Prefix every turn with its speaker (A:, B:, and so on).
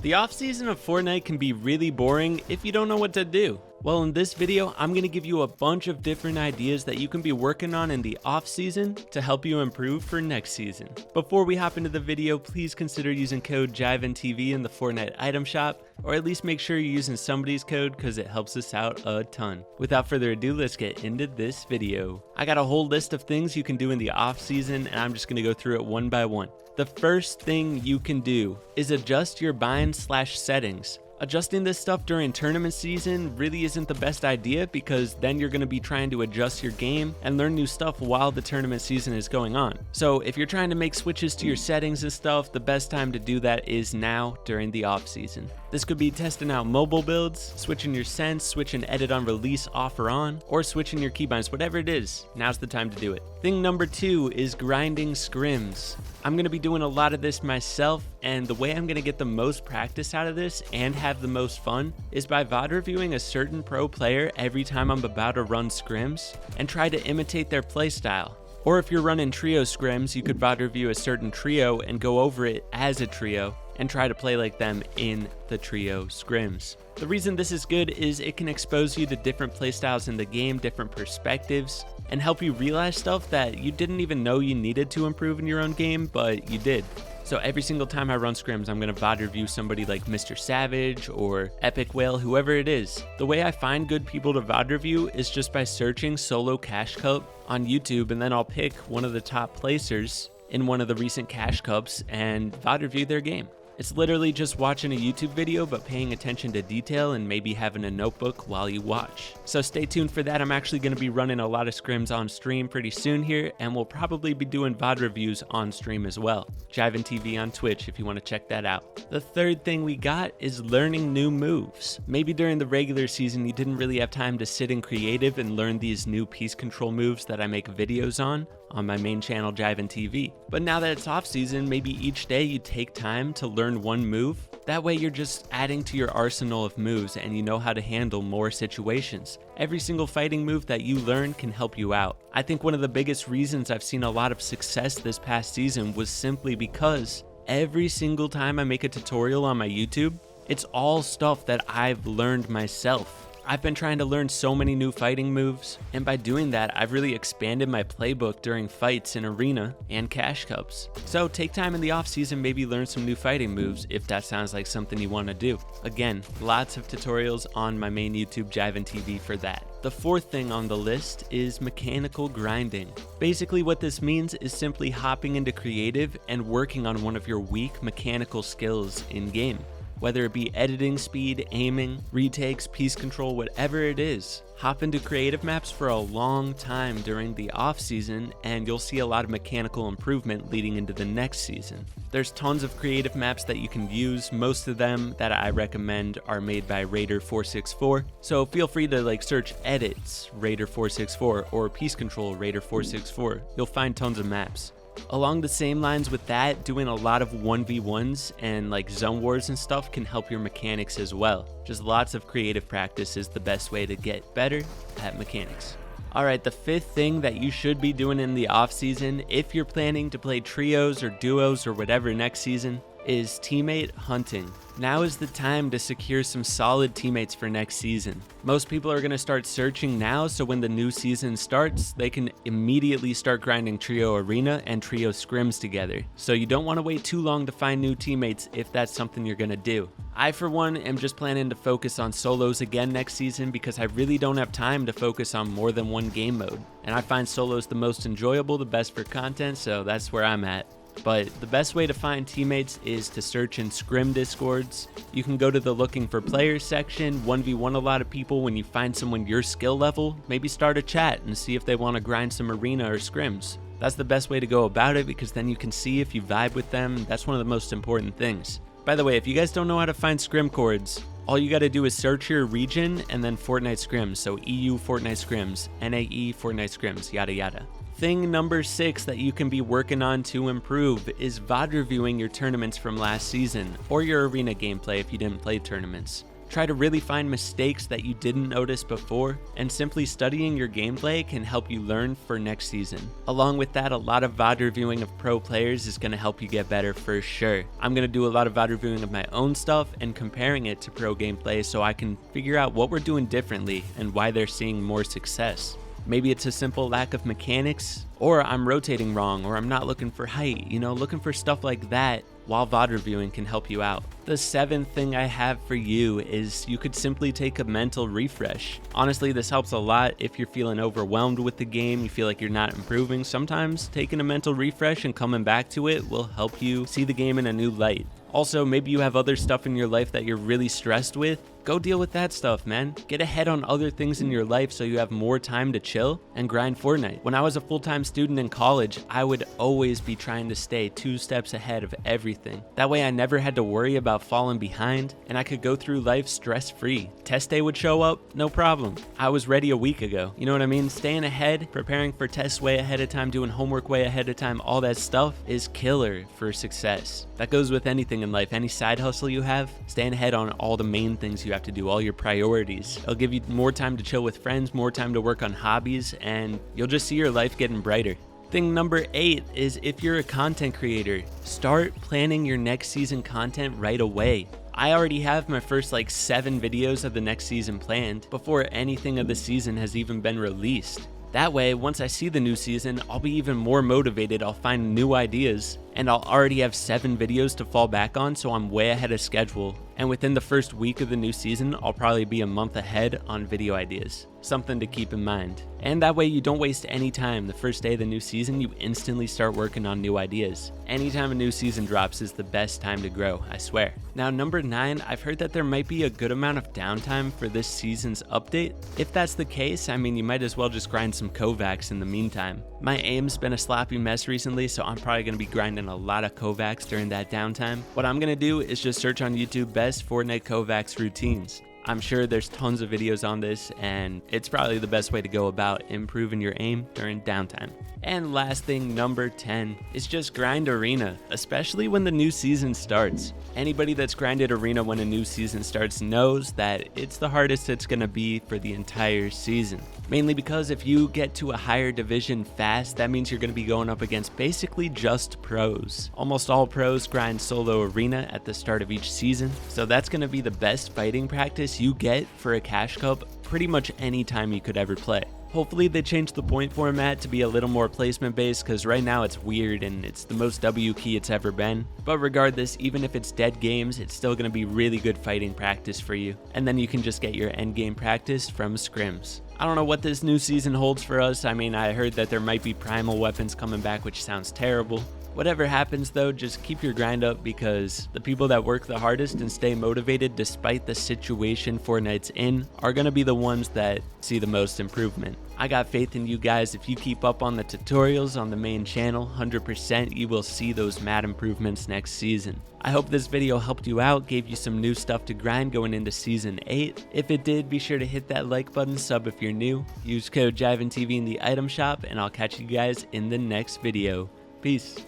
A: The off-season of Fortnite can be really boring if you don't know what to do. Well, in this video, I'm going to give you a bunch of different ideas that you can be working on in the off-season to help you improve for next season. Before we hop into the video, please consider using code JivanTV in the Fortnite item shop, or at least make sure you're using somebody's code because it helps us out a ton. Without further ado, let's get into this video. I got a whole list of things you can do in the off-season, and I'm just going to go through it one by one. The first thing you can do is adjust your bind/settings. Adjusting this stuff during tournament season really isn't the best idea because then you're going to be trying to adjust your game and learn new stuff while the tournament season is going on. So if you're trying to make switches to your settings and stuff, the best time to do that is now during the off season. This could be testing out mobile builds, switching your sense, switching edit on release off or on, or switching your keybinds, whatever it is, now's the time to do it. Thing number 2 is grinding scrims. I'm going to be doing a lot of this myself, and the way I'm going to get the most practice out of this and have the most fun is by VOD reviewing a certain pro player every time I'm about to run scrims and try to imitate their playstyle. Or if you're running trio scrims, you could VOD review a certain trio and go over it as a trio and try to play like them in the trio scrims. The reason this is good is it can expose you to different playstyles in the game, different perspectives, and help you realize stuff that you didn't even know you needed to improve in your own game, but you did. So every single time I run scrims, I'm going to VOD review somebody like Mr. Savage or Epic Whale, whoever it is. The way I find good people to VOD review is just by searching solo cash cup on YouTube, and then I'll pick one of the top placers in one of the recent cash cups and VOD review their game. It's literally just watching a YouTube video but paying attention to detail and maybe having a notebook while you watch. So stay tuned for that. I'm actually going to be running a lot of scrims on stream pretty soon here, and we'll probably be doing VOD reviews on stream as well. JivanTV on Twitch if you want to check that out. The third thing we got is learning new moves. Maybe during the regular season you didn't really have time to sit in creative and learn these new piece control moves that I make videos on my main channel JivanTV. But now that it's off season, maybe each day you take time to learn one move. That way you're just adding to your arsenal of moves and you know how to handle more situations. Every single fighting move that you learn can help you out. I think one of the biggest reasons I've seen a lot of success this past season was simply because every single time I make a tutorial on my YouTube, it's all stuff that I've learned myself. I've been trying to learn so many new fighting moves, and by doing that, I've really expanded my playbook during fights in Arena and Cash Cups. So take time in the off season, maybe learn some new fighting moves if that sounds like something you want to do. Again, lots of tutorials on my main YouTube JivanTV for that. The fourth thing on the list is mechanical grinding. Basically what this means is simply hopping into creative and working on one of your weak mechanical skills in game. Whether it be editing speed, aiming, retakes, piece control, whatever it is. Hop into creative maps for a long time during the off season and you'll see a lot of mechanical improvement leading into the next season. There's tons of creative maps that you can use. Most of them that I recommend are made by Raider464. So feel free to search edits Raider464 or piece control Raider464. You'll find tons of maps. Along the same lines with that, doing a lot of 1v1s and zone wars and stuff can help your mechanics as well. Just lots of creative practice is the best way to get better at mechanics. Alright, the fifth thing that you should be doing in the off season if you're planning to play trios or duos or whatever next season is teammate hunting. Now is the time to secure some solid teammates for next season. Most people are going to start searching now, so when the new season starts, they can immediately start grinding trio arena and trio scrims together. So you don't want to wait too long to find new teammates if that's something you're going to do. I, for one, am just planning to focus on solos again next season because I really don't have time to focus on more than one game mode. And I find solos the most enjoyable, the best for content, so that's where I'm at. But the best way to find teammates is to search in scrim discords. You can go to the looking for players section, 1v1 a lot of people. When you find someone your skill level, maybe start a chat and see if they want to grind some arena or scrims. That's the best way to go about it because then you can see if you vibe with them. That's one of the most important things. By the way, if you guys don't know how to find scrim chords, all you got to do is search your region and then Fortnite scrims. So EU Fortnite scrims, NAE Fortnite scrims, yada yada. Thing number 6 that you can be working on to improve is VOD reviewing your tournaments from last season or your arena gameplay if you didn't play tournaments. Try to really find mistakes that you didn't notice before, and simply studying your gameplay can help you learn for next season. Along with that, a lot of VOD reviewing of pro players is going to help you get better for sure. I'm going to do a lot of VOD reviewing of my own stuff and comparing it to pro gameplay so I can figure out what we're doing differently and why they're seeing more success. Maybe it's a simple lack of mechanics, or I'm rotating wrong, or I'm not looking for height, looking for stuff like that while VOD reviewing can help you out. The 7th thing I have for you is you could simply take a mental refresh. Honestly, this helps a lot if you're feeling overwhelmed with the game, you feel like you're not improving. Sometimes taking a mental refresh and coming back to it will help you see the game in a new light. Also, maybe you have other stuff in your life that you're really stressed with. Go deal with that stuff, man. Get ahead on other things in your life so you have more time to chill and grind Fortnite. When I was a full-time student in college, I would always be trying to stay 2 steps ahead of everything. That way I never had to worry about falling behind, and I could go through life stress-free. Test day would show up, no problem. I was ready a week ago. You know what I mean? Staying ahead, preparing for tests way ahead of time, doing homework way ahead of time, all that stuff is killer for success. That goes with anything in life. Any side hustle you have, staying ahead on all the main things you have to do, all your priorities. It'll give you more time to chill with friends, more time to work on hobbies, and you'll just see your life getting brighter. Thing number 8 is if you're a content creator, start planning your next season content right away. I already have my first 7 videos of the next season planned before anything of the season has even been released. That way, once I see the new season, I'll be even more motivated, I'll find new ideas, and I'll already have 7 videos to fall back on, so I'm way ahead of schedule. And within the first week of the new season, I'll probably be a month ahead on video ideas. Something to keep in mind. And that way you don't waste any time. The first day of the new season, you instantly start working on new ideas. Anytime a new season drops is the best time to grow, I swear. Now, number 9, I've heard that there might be a good amount of downtime for this season's update. If that's the case, you might as well just grind some Kovaaks in the meantime. My aim's been a sloppy mess recently, so I'm probably going to be grinding a lot of Kovaaks during that downtime. What I'm going to do is just search on YouTube best Fortnite Kovaaks routines. I'm sure there's tons of videos on this, and it's probably the best way to go about improving your aim during downtime. And last thing, number 10, is just grind arena, especially when the new season starts. Anybody that's grinded arena when a new season starts knows that it's the hardest it's going to be for the entire season. Mainly because if you get to a higher division fast, that means you're going to be going up against basically just pros. Almost all pros grind solo arena at the start of each season, so that's going to be the best fighting practice you get for a cash cup pretty much any time you could ever play. Hopefully they change the point format to be a little more placement based, because right now it's weird and it's the most W key it's ever been. But regardless, even if it's dead games, it's still going to be really good fighting practice for you. And then you can just get your end game practice from Scrims. I don't know what this new season holds for us. I heard that there might be primal weapons coming back, which sounds terrible. Whatever happens though, just keep your grind up, because the people that work the hardest and stay motivated despite the situation Fortnite's in are going to be the ones that see the most improvement. I got faith in you guys. If you keep up on the tutorials on the main channel, 100% you will see those mad improvements next season. I hope this video helped you out, gave you some new stuff to grind going into Season 8. If it did, be sure to hit that like button, sub if you're new, use code JivanTV in the item shop, and I'll catch you guys in the next video. Peace.